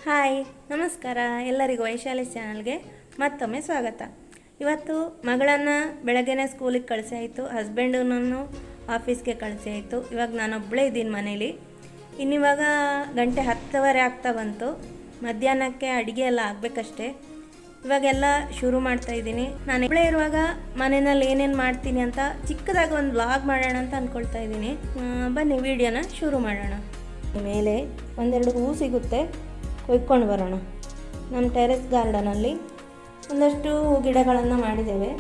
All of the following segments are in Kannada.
ಹಾಯ್ ನಮಸ್ಕಾರ ಎಲ್ಲರಿಗೂ ವೈಶಾಲಿ ಚಾನಲ್ಗೆ ಮತ್ತೊಮ್ಮೆ ಸ್ವಾಗತ. ಇವತ್ತು ಮಗಳನ್ನು ಬೆಳಗ್ಗೆನೇ ಸ್ಕೂಲಿಗೆ ಕಳಿಸಿ ಆಯಿತು, ಹಸ್ಬೆಂಡನ್ನು ಆಫೀಸ್ಗೆ ಕಳಿಸಿ ಆಯಿತು. ಇವಾಗ ನಾನೊಬ್ಬಳೇ ಇದ್ದೀನಿ ಮನೇಲಿ. ಇನ್ನಿವಾಗ 10:10 ಆಗ್ತಾ ಬಂತು. ಮಧ್ಯಾಹ್ನಕ್ಕೆ ಅಡುಗೆ ಎಲ್ಲ ಆಗಬೇಕಷ್ಟೇ. ಇವಾಗೆಲ್ಲ ಶುರು ಮಾಡ್ತಾಯಿದ್ದೀನಿ. ನಾನು ಒಬ್ಬಳೇ ಇರುವಾಗ ಮನೆಯಲ್ಲಿ ಏನೇನು ಮಾಡ್ತೀನಿ ಅಂತ ಚಿಕ್ಕದಾಗಿ ಒಂದು ವ್ಲಾಗ್ ಮಾಡೋಣ ಅಂತ ಅಂದ್ಕೊಳ್ತಾ ಇದ್ದೀನಿ. ಬನ್ನಿ ವಿಡಿಯೋನ ಶುರು ಮಾಡೋಣ. ಮೇಲೆ ಒಂದೆರಡು ಹೂ ಸಿಗುತ್ತೆ, ಕೊಯ್ಕೊಂಡು ಬರೋಣ. ನಮ್ಮ ಟೆರೆಸ್ ಗಾರ್ಡನಲ್ಲಿ ಒಂದಷ್ಟು ಗಿಡಗಳನ್ನು ಮಾಡಿದ್ದೇವೆ.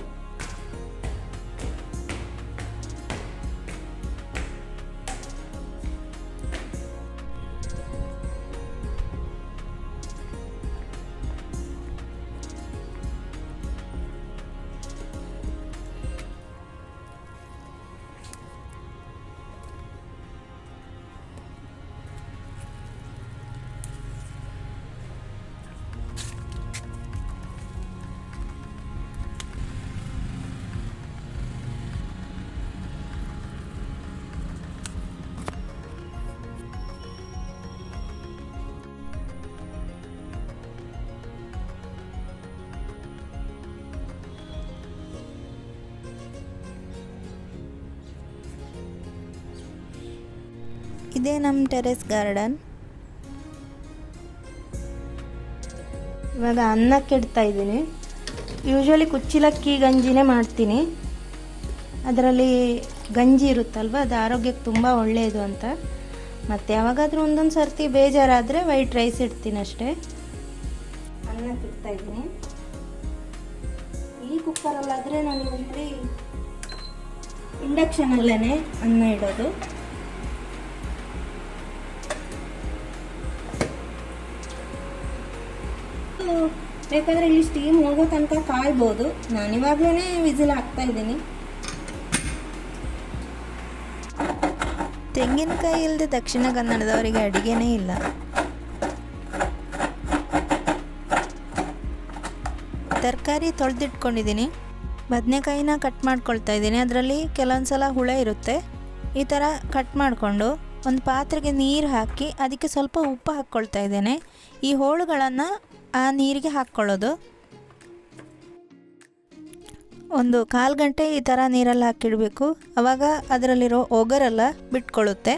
ಇದೇ ನಮ್ಮ ಟೆರೆಸ್ ಗಾರ್ಡನ್. ಇವಾಗ ಅನ್ನಕ್ಕೆ ಇಡ್ತಾ ಇದ್ದೀನಿ. ಯೂಶ್ವಲಿ ಕುಚ್ಚಲಕ್ಕಿ ಗಂಜಿನೇ ಮಾಡ್ತೀನಿ. ಅದರಲ್ಲಿ ಗಂಜಿ ಇರುತ್ತಲ್ವ, ಅದು ಆರೋಗ್ಯಕ್ಕೆ ತುಂಬ ಒಳ್ಳೆಯದು ಅಂತ. ಮತ್ತು ಯಾವಾಗಾದರೂ ಒಂದೊಂದು ಸರ್ತಿ ಬೇಜಾರಾದರೆ ವೈಟ್ ರೈಸ್ ಇಡ್ತೀನಿ ಅಷ್ಟೇ. ಅನ್ನಕ್ಕೆ ಇಡ್ತಾ ಇದ್ದೀನಿ. ಈ ಕುಕ್ಕರಲ್ಲಾದರೆ ನಾನು ಯೂಶ್ವಲಿ ಇಂಡಕ್ಷನಲ್ಲೇ ಅನ್ನ ಇಡೋದು. ಬೇಕಾದರೆ ಇಲ್ಲಿ ಸ್ಟೀಮ್ ಹೋಗೋ ತನಕ ಕಾಯ್ಬೋದು. ನಾನಿವಾಗಲೇ ವಿಸಿಲ್ ಹಾಕ್ತಾ ಇದ್ದೀನಿ. ತೆಂಗಿನಕಾಯಿ ಇಲ್ಲದೆ ದಕ್ಷಿಣ ಕನ್ನಡದವರಿಗೆ ಅಡುಗೆನೇ ಇಲ್ಲ. ತರಕಾರಿ ತೊಳೆದಿಟ್ಕೊಂಡಿದ್ದೀನಿ. ಬದನೆಕಾಯಿನ ಕಟ್ ಮಾಡ್ಕೊಳ್ತಾ ಇದ್ದೀನಿ. ಅದರಲ್ಲಿ ಕೆಲವೊಂದು ಸಲ ಹುಳ ಇರುತ್ತೆ. ಈ ಥರ ಕಟ್ ಮಾಡಿಕೊಂಡು ಒಂದು ಪಾತ್ರೆಗೆ ನೀರು ಹಾಕಿ ಅದಕ್ಕೆ ಸ್ವಲ್ಪ ಉಪ್ಪು ಹಾಕ್ಕೊಳ್ತಾ ಇದ್ದೇನೆ. ಈ ಹೋಳುಗಳನ್ನು ಆ ನೀರಿಗೆ ಹಾಕ್ಕೊಳ್ಳೋದು. ಒಂದು 1/4 ಗಂಟೆ ಈ ಥರ ನೀರಲ್ಲಿ ಹಾಕಿಡಬೇಕು. ಆವಾಗ ಅದರಲ್ಲಿರೋ ಒಗರೆಲ್ಲ ಬಿಟ್ಕೊಳ್ಳುತ್ತೆ.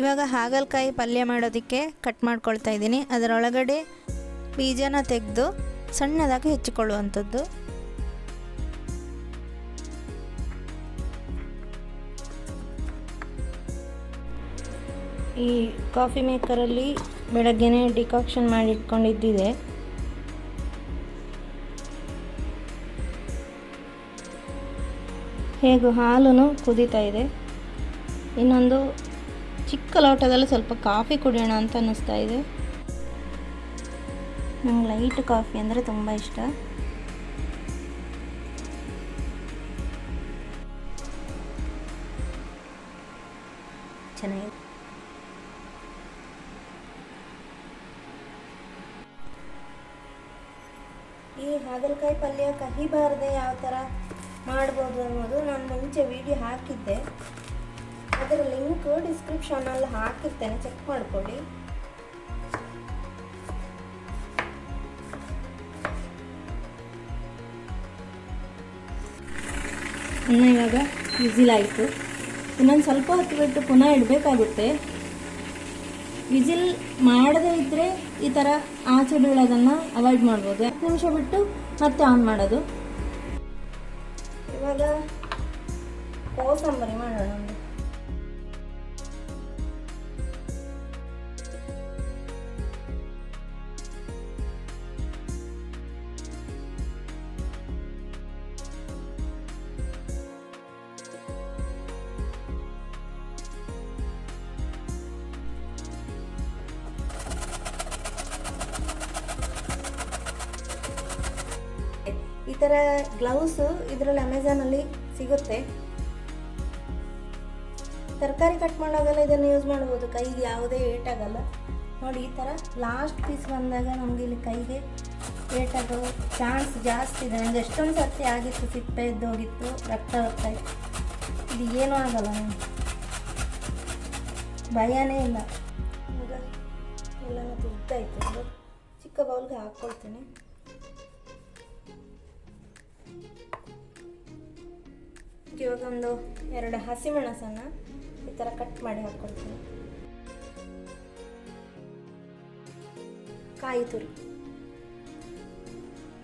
ಇವಾಗ ಹಾಗಲಕಾಯಿ ಪಲ್ಯ ಮಾಡೋದಕ್ಕೆ ಕಟ್ ಮಾಡ್ಕೊಳ್ತಾ ಇದ್ದೀನಿ. ಅದರೊಳಗಡೆ ಬೀಜನ ತೆಗೆದು ಸಣ್ಣದಾಗಿ ಹೆಚ್ಚಿಕೊಳ್ಳುವಂಥದ್ದು. ಈ ಕಾಫಿ ಮೇಕರಲ್ಲಿ ಬೆಳಗ್ಗೆನೇ ಡಿಕಾಕ್ಷನ್ ಮಾಡಿ ಇಟ್ಕೊಂಡಿದ್ದಿದೆ. ಹೇಗೂ ಹಾಲು ಕುದೀತಾ ಇದೆ. ಇನ್ನೊಂದು ಚಿಕ್ಕ ಲೋಟದಲ್ಲಿ ಸ್ವಲ್ಪ ಕಾಫಿ ಕುಡಿಯೋಣ ಅಂತ ಅನ್ನಿಸ್ತಾ ಇದೆ. ನಂಗೆ ಲೈಟ್ ಕಾಫಿ ಅಂದರೆ ತುಂಬ ಇಷ್ಟ. ಚೆನ್ನಾಗಿದೆ. ಈ ಹಾಗಲಕಾಯಿ ಪಲ್ಯ ಕಹಿಬಾರದೆ ಯಾವ ಥರ ಮಾಡ್ಬೋದು ಅನ್ನೋದು ನಾನು ಮುಂಚೆ ವಿಡಿಯೋ ಹಾಕಿದ್ದೆ. ಅದರ ಲಿಂಕ್ ಡಿಸ್ಕ್ರಿಪ್ಷನಲ್ಲಿ ಹಾಕಿರ್ತೇನೆ, ಚೆಕ್ ಮಾಡ್ಕೊಳ್ಳಿ. ಅನ್ನ ಇವಾಗ ವಿಸಿಲ್ ಆಯಿತು. ಇನ್ನೊಂದು ಸ್ವಲ್ಪ ಹೊತ್ತು ಬಿಟ್ಟು ಪುನಃ ಇಡಬೇಕಾಗುತ್ತೆ. ವಿಸಿಲ್ ಮಾಡದೇ ಇದ್ದರೆ ಈ ಥರ ಆಚೆ ಬೀಳೋದನ್ನು ಅವಾಯ್ಡ್ ಮಾಡ್ಬೋದು. 10 ನಿಮಿಷ ಬಿಟ್ಟು ಮತ್ತೆ ಆನ್ ಮಾಡೋದು. ಇವಾಗ ಕೋಸಂಬರಿ ಮಾಡೋಣ. ಈ ಥರ ಗ್ಲೌಸು ಇದರಲ್ಲಿ ಅಮೆಝಾನಲ್ಲಿ ಸಿಗುತ್ತೆ. ತರಕಾರಿ ಕಟ್ ಮಾಡೋದಲ್ಲ ಇದನ್ನು ಯೂಸ್ ಮಾಡ್ಬೋದು. ಕೈಗೆ ಯಾವುದೇ ಏಟಾಗಲ್ಲ. ನೋಡಿ, ಈ ಥರ ಲಾಸ್ಟ್ ಪೀಸ್ ಬಂದಾಗ ನಮಗೆ ಇಲ್ಲಿ ಕೈಗೆ ಏಟಾಗೋ ಚಾನ್ಸ್ ಜಾಸ್ತಿ ಇದೆ. ನನಗೆ ಎಷ್ಟೊಂದು ಸರ್ತಿ ಆಗಿತ್ತು, ಸಿಪ್ಪೆ ಎದ್ದೋಗಿತ್ತು, ರಕ್ತ ಹೋಗ್ತಾ ಇತ್ತು. ಇದು ಏನೂ ಆಗಲ್ಲ, ಭಯನೇ ಇಲ್ಲ. ಎಲ್ಲನೂ ತುದ್ದಾಯಿತು. ಒಂದು ಚಿಕ್ಕ ಬೌಲ್ಗೆ ಹಾಕ್ಕೊಳ್ತೀನಿ. ಇವಾಗ ಒಂದು 2 ಹಸಿಮೆಣಸನ್ನು ಈ ಥರ ಕಟ್ ಮಾಡಿ ಹಾಕ್ಕೊಳ್ತೀನಿ. ಕಾಯಿ ತುರಿ,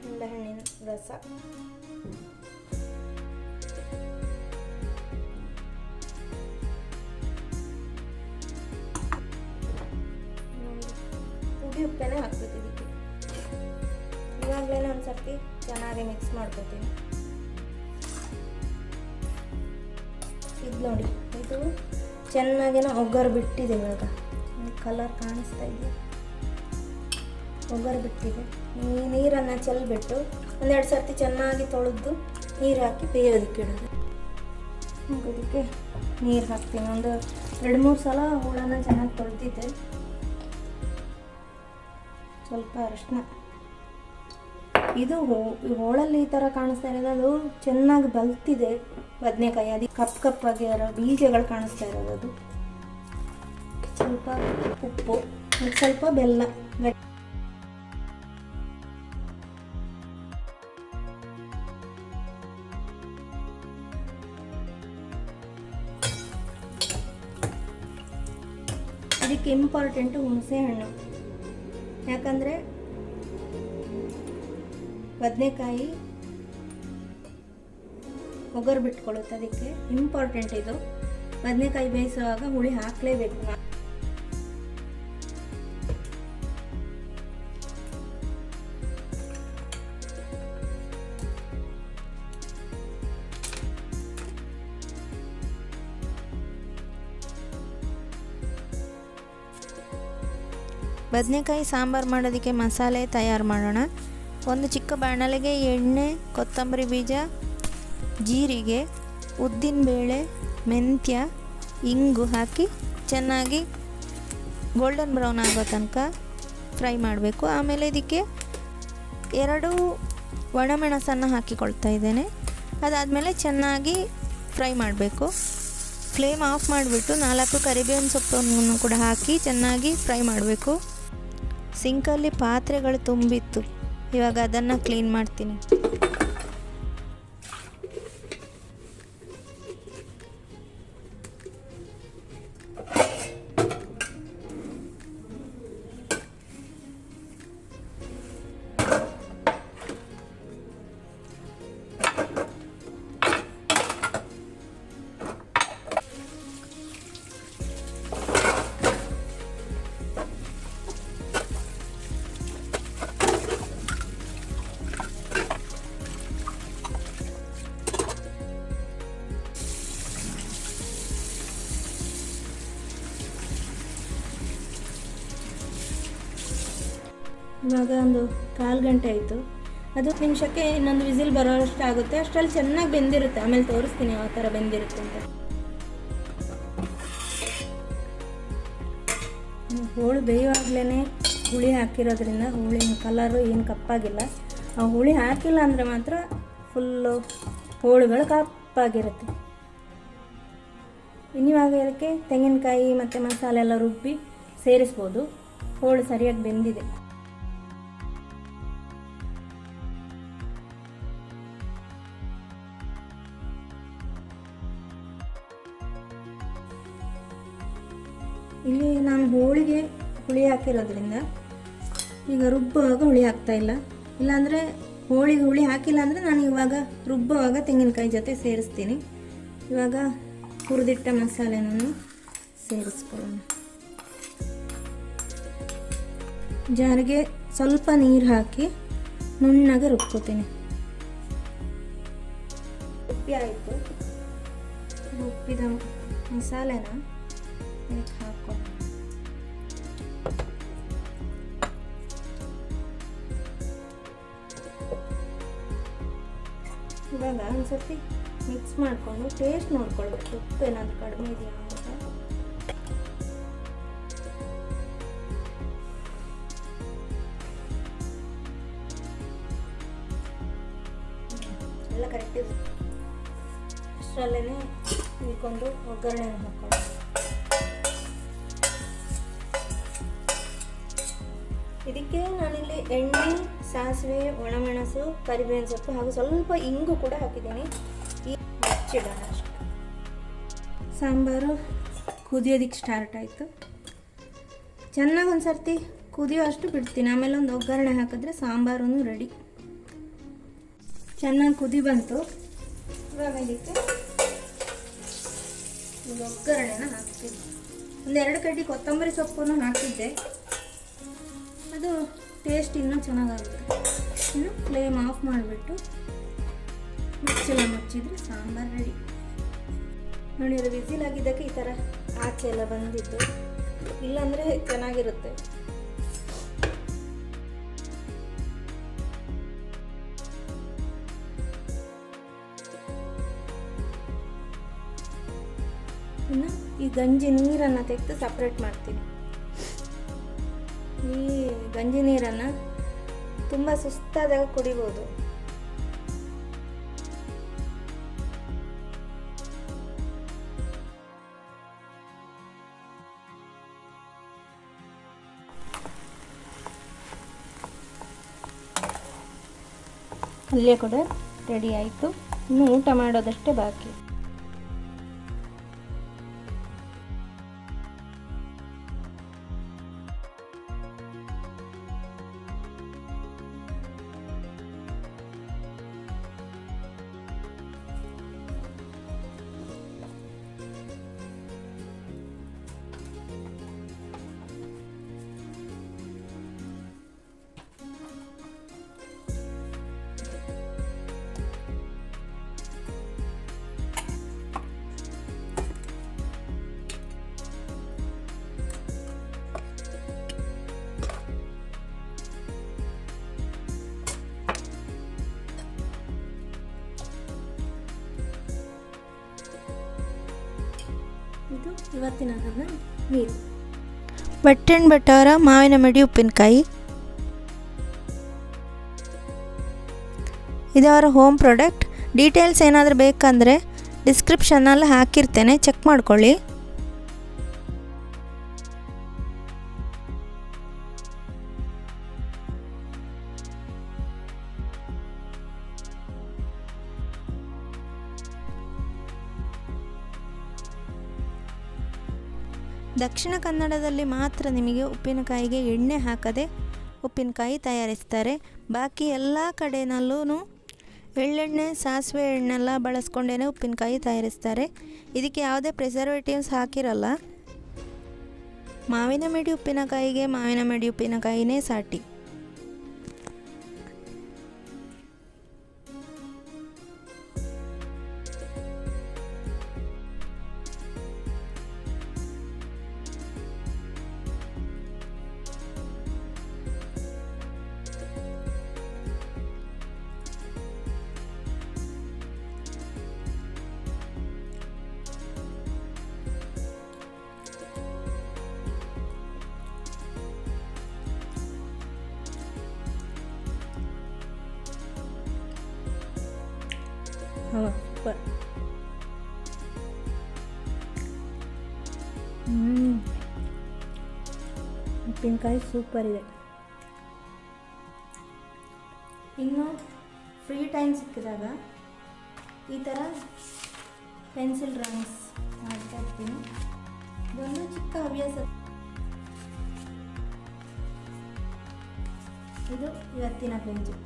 ನಿಂಬೆಹಣ್ಣಿನ ರಸ, ಪುಡಿ ಉಪ್ಪೇನೆ ಹಾಕ್ಬೇಕು ಇದಕ್ಕೆ. ಇವಾಗಲೇ ಒಂದು ಸರ್ತಿ ಚೆನ್ನಾಗಿ ಮಿಕ್ಸ್ ಮಾಡ್ಕೊತೀನಿ. ಇದು ನೋಡಿ, ಇದು ಚೆನ್ನಾಗಿನ ಒಗ್ಗರು ಬಿಟ್ಟಿದೆ. ಇವಾಗ ಕಲರ್ ಕಾಣಿಸ್ತಾ ಇದೆ, ಒಗ್ಗರು ಬಿಟ್ಟಿದೆ. ಈ ನೀರನ್ನು ಚೆಲ್ಬಿಟ್ಟು 1-2 ಸರ್ತಿ ಚೆನ್ನಾಗಿ ತೊಳೆದು ನೀರು ಹಾಕಿ ಬೇಯೋದಕ್ಕೆ ಇಡೋದು. ಇದಕ್ಕೆ ನೀರು ಹಾಕ್ತೀನಿ. ಒಂದು 2-3 ಸಲ ಹುಳನ ಚೆನ್ನಾಗಿ ತೊಳೆದಿದ್ದೆ. ಸ್ವಲ್ಪ ಅರಿಶಿನ. ಇದು ಹೋಳಲ್ಲಿ ಈ ಥರ ಕಾಣಿಸ್ತಾ ಇರೋದು, ಅದು ಚೆನ್ನಾಗಿ ಬಲ್ತಿದೆ ಬದನೆಕಾಯಿ. ಅದಕ್ಕೆ ಕಪ್ಪಾಗಿ ಬೀಜಗಳು ಕಾಣಿಸ್ತಾ ಇರೋದು. ಅದು ಸ್ವಲ್ಪ ಉಪ್ಪು, ಸ್ವಲ್ಪ ಬೆಲ್ಲ. ಅದಕ್ಕೆ ಇಂಪಾರ್ಟೆಂಟು ಹುಣಸೆ ಹಣ್ಣು. ಯಾಕಂದರೆ ಬದನೆಕಾಯಿ ಒಗರು ಬಿಟ್ಕೊಳ್ಳುತ್ತೆ. ಅದಕ್ಕೆ ಇಂಪಾರ್ಟೆಂಟ್ ಇದು. ಬದನೆಕಾಯಿ ಬೇಯಿಸುವಾಗ ಹುಳಿ ಹಾಕಲೇಬೇಕು. ಬದನೆಕಾಯಿ ಸಾಂಬಾರು ಮಾಡೋದಕ್ಕೆ ಮಸಾಲೆ ತಯಾರು ಮಾಡೋಣ. ಒಂದು ಚಿಕ್ಕ ಬಾಣಲೆಗೆ ಎಣ್ಣೆ, ಕೊತ್ತಂಬರಿ ಬೀಜ, ಜೀರಿಗೆ, ಉದ್ದಿನಬೇಳೆ, ಮೆಂತ್ಯ, ಇಂಗು ಹಾಕಿ ಚೆನ್ನಾಗಿ ಗೋಲ್ಡನ್ ಬ್ರೌನ್ ಆಗೋ ತನಕ ಫ್ರೈ ಮಾಡಬೇಕು. ಆಮೇಲೆ ಇದಕ್ಕೆ 2 ಒಣಮೆಣಸನ್ನು ಹಾಕಿಕೊಳ್ತಾ ಇದ್ದೇನೆ. ಅದಾದಮೇಲೆ ಚೆನ್ನಾಗಿ ಫ್ರೈ ಮಾಡಬೇಕು. ಫ್ಲೇಮ್ ಆಫ್ ಮಾಡಿಬಿಟ್ಟು 4 ಕರಿಬೇವಿನ ಸೊಪ್ಪನ್ನು ಕೂಡ ಹಾಕಿ ಚೆನ್ನಾಗಿ ಫ್ರೈ ಮಾಡಬೇಕು. ಸಿಂಕಲ್ಲಿ ಪಾತ್ರೆಗಳು ತುಂಬಿತ್ತು, ಇವಾಗ ಅದನ್ನು ಕ್ಲೀನ್ ಮಾಡ್ತೀನಿ. ಇವಾಗ ಒಂದು 1/4 ಗಂಟೆ ಆಯಿತು. ಅದು ನಿಮಿಷಕ್ಕೆ ಇನ್ನೊಂದು ವಿಸಿಲ್ ಬರೋಷ್ಟು ಆಗುತ್ತೆ. ಅಷ್ಟರಲ್ಲಿ ಚೆನ್ನಾಗಿ ಬೆಂದಿರುತ್ತೆ. ಆಮೇಲೆ ತೋರಿಸ್ತೀನಿ ಯಾವ ಥರ ಬೆಂದಿರುತ್ತೆ ಅಂತ. ಹೋಳು ಬೇಯುವಾಗಲೇ ಹುಳಿ ಹಾಕಿರೋದ್ರಿಂದ ಹುಳಿನ ಕಲರು ಏನು ಕಪ್ಪಾಗಿಲ್ಲ. ಆ ಹುಳಿ ಹಾಕಿಲ್ಲ ಅಂದರೆ ಮಾತ್ರ ಫುಲ್ಲು ಹೋಳುಗಳು ಕಪ್ಪಾಗಿರುತ್ತೆ. ಇನ್ನಿವಾಗ ಇದಕ್ಕೆ ತೆಂಗಿನಕಾಯಿ ಮತ್ತು ಮಸಾಲೆ ಎಲ್ಲ ರುಬ್ಬಿ ಸೇರಿಸ್ಬೋದು. ಹೋಳು ಸರಿಯಾಗಿ ಬೆಂದಿದೆ. ಇಲ್ಲಿ ನಾನು ಹೋಳಿಗೆ ಹುಳಿ ಹಾಕಿರೋದ್ರಿಂದ ಈಗ ರುಬ್ಬುವಾಗ ಹುಳಿ ಹಾಕ್ತಾ ಇಲ್ಲ. ಇಲ್ಲಾಂದರೆ ಹೋಳಿಗೆ ಹುಳಿ ಹಾಕಿಲ್ಲ ಅಂದರೆ ನಾನು ಇವಾಗ ರುಬ್ಬುವಾಗ ತೆಂಗಿನಕಾಯಿ ಜೊತೆ ಸೇರಿಸ್ತೀನಿ. ಇವಾಗ ಹುರಿದಿಟ್ಟ ಮಸಾಲೆನೂ ಸೇರಿಸ್ಕೊಳ್ಳೋಣ. ಜಾರಿಗೆ ಸ್ವಲ್ಪ ನೀರು ಹಾಕಿ ನುಣ್ಣಗೆ ರುಬ್ಕೋತೀನಿ. ರುಬ್ಬಿ ಆಯಿತು. ರುಬ್ಬಿದ ಮಸಾಲೆನ ಇದಕ್ಕೆ ಹಾಕ್ಕೊಂಡು ಇವಾಗ ಒಂದು ಸರ್ತಿ ಮಿಕ್ಸ್ ಮಾಡಿಕೊಂಡು ಟೇಸ್ಟ್ ನೋಡ್ಕೊಳ್ಬೇಕು. ಉಪ್ಪು ಏನಾದರೂ ಕಡಿಮೆ ಇದೆಯಾ ಅಂತ. ಎಲ್ಲ ಕರೆಕ್ಟ್ ಇದೆ. ಅಷ್ಟರಲ್ಲೇ ಇದಕ್ಕೊಂದು ಒಗ್ಗರಣೆ ಹಾಕೊಳ್ಳೋಣ. ಎಣ್ಣೆ, ಸಾಸಿವೆ, ಒಣಮೆಣಸು, ಕರಿಬೇವಿನ ಸೊಪ್ಪು ಹಾಗೂ ಸ್ವಲ್ಪ ಇಂಗು ಕೂಡ ಹಾಕಿದ್ದೀನಿ. ಈ ಮುಚ್ಚಿಡೋಣ ಅಷ್ಟು. ಸಾಂಬಾರು ಕುದಿಯೋದಕ್ಕೆ ಸ್ಟಾರ್ಟ್ ಆಯಿತು. ಚೆನ್ನಾಗಿ ಒಂದು ಸರ್ತಿ ಕುದಿಯೋ ಅಷ್ಟು ಬಿಡ್ತೀನಿ, ಆಮೇಲೆ ಒಂದು ಒಗ್ಗರಣೆ ಹಾಕಿದ್ರೆ ಸಾಂಬಾರು ರೆಡಿ. ಚೆನ್ನಾಗಿ ಕುದಿ ಬಂತು. ಇವಾಗ ಇದಕ್ಕೆ ಒಗ್ಗರಣೆನ ಹಾಕ್ತೀನಿ. ಒಂದು 2 ಕಡ್ಡಿ ಕೊತ್ತಂಬರಿ ಸೊಪ್ಪನ್ನು ಹಾಕಿದ್ದೆ, ಅದು ಟೇಸ್ಟ್ ಇನ್ನೂ ಚೆನ್ನಾಗಾಗುತ್ತೆ. ಇನ್ನು ಫ್ಲೇಮ್ ಆಫ್ ಮಾಡಿಬಿಟ್ಟು ಮುಚ್ಚಿದ್ರೆ ಸಾಂಬಾರು ರೆಡಿ. ನೋಡಿ, ಅದು ವಿಸಿಲ್ ಆಗಿದ್ದಕ್ಕೆ ಈ ಥರ ಆಚೆ ಎಲ್ಲ ಬಂದಿದ್ದು, ಇಲ್ಲಾಂದರೆ ಚೆನ್ನಾಗಿರುತ್ತೆ. ಇನ್ನು ಈ ಗಂಜಿ ನೀರನ್ನು ತೆಗೆದು ಸಪ್ರೇಟ್ ಮಾಡ್ತೀನಿ. ಈ ಗಂಜಿ ನೀರನ್ನು ತುಂಬ ಸುಸ್ತಾದಾಗ ಕುಡಿಬೋದು. ಅಲ್ಲೇ ಕೂಡ ರೆಡಿ ಆಯಿತು. ಇನ್ನು ಊಟ ಮಾಡೋದಷ್ಟೇ ಬಾಕಿ. ಇದು ಇವತ್ತಿನ ನನ್ನ ಮೀನು. ಬಟ್ಟೆನ್ ಬಟ್ಟವರ ಮಾವಿನ ಮಡಿ ಉಪ್ಪಿನಕಾಯಿ. ಇದು ಅವರ ಹೋಮ್ ಪ್ರಾಡಕ್ಟ್. ಡೀಟೇಲ್ಸ್ ಏನಾದರೂ ಬೇಕಂದರೆ ಡಿಸ್ಕ್ರಿಪ್ಷನ್ನಲ್ಲಿ ಹಾಕಿರ್ತೇನೆ, ಚೆಕ್ ಮಾಡ್ಕೊಳ್ಳಿ. ದಕ್ಷಿಣ ಕನ್ನಡದಲ್ಲಿ ಮಾತ್ರ ನಿಮಗೆ ಉಪ್ಪಿನಕಾಯಿಗೆ ಎಣ್ಣೆ ಹಾಕದೆ ಉಪ್ಪಿನಕಾಯಿ ತಯಾರಿಸ್ತಾರೆ. ಬಾಕಿ ಎಲ್ಲ ಕಡೆನಲ್ಲೂ ಎಳ್ಳೆಣ್ಣೆ, ಸಾಸಿವೆ ಎಣ್ಣೆಲ್ಲ ಬಳಸ್ಕೊಂಡೇ ಉಪ್ಪಿನಕಾಯಿ ತಯಾರಿಸ್ತಾರೆ. ಇದಕ್ಕೆ ಯಾವುದೇ ಪ್ರಿಸರ್ವೇಟಿವ್ಸ್ ಹಾಕಿರಲ್ಲ. ಮಾವಿನ ಮಿಡಿ ಉಪ್ಪಿನಕಾಯಿಗೆ ಮಾವಿನ ಮಿಡಿ ಉಪ್ಪಿನಕಾಯಿನೇ ಸಾಟಿ. ಸೂಪರ್. ಉಪ್ಪಿನಕಾಯಿ ಸೂಪರ್ ಇದೆ. ಇನ್ನು ಫ್ರೀ ಟೈಮ್ ಸಿಕ್ಕಿದಾಗ ಈ ಥರ ಪೆನ್ಸಿಲ್ ಡ್ರಾಯಿಂಗ್ಸ್ ಮಾಡ್ತಾ ಇರ್ತೀನಿ. ಇದೊಂದು ಚಿಕ್ಕ ಹವ್ಯಾಸ. ಇದು ಇವತ್ತಿನ ಪೆನ್ಸಿಲ್.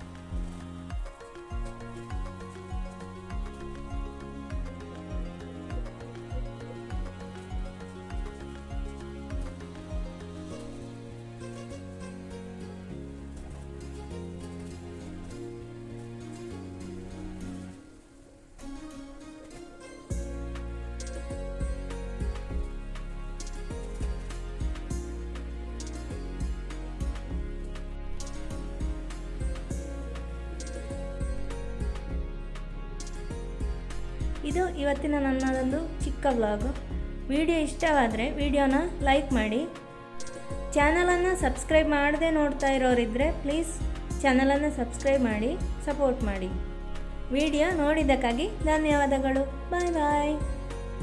ಇದು ಇವತ್ತಿನ ನನ್ನದೊಂದು ಚಿಕ್ಕ ವ್ಲಾಗು. ವಿಡಿಯೋ ಇಷ್ಟವಾದರೆ ವಿಡಿಯೋನ ಲೈಕ್ ಮಾಡಿ. ಚಾನಲನ್ನು ಸಬ್ಸ್ಕ್ರೈಬ್ ಮಾಡದೆ ನೋಡ್ತಾ ಇರೋರಿದ್ದರೆ ಪ್ಲೀಸ್ ಚಾನಲನ್ನು ಸಬ್ಸ್ಕ್ರೈಬ್ ಮಾಡಿ, ಸಪೋರ್ಟ್ ಮಾಡಿ. ವಿಡಿಯೋ ನೋಡಿದ್ದಕ್ಕಾಗಿ ಧನ್ಯವಾದಗಳು. ಬಾಯ್ ಬಾಯ್.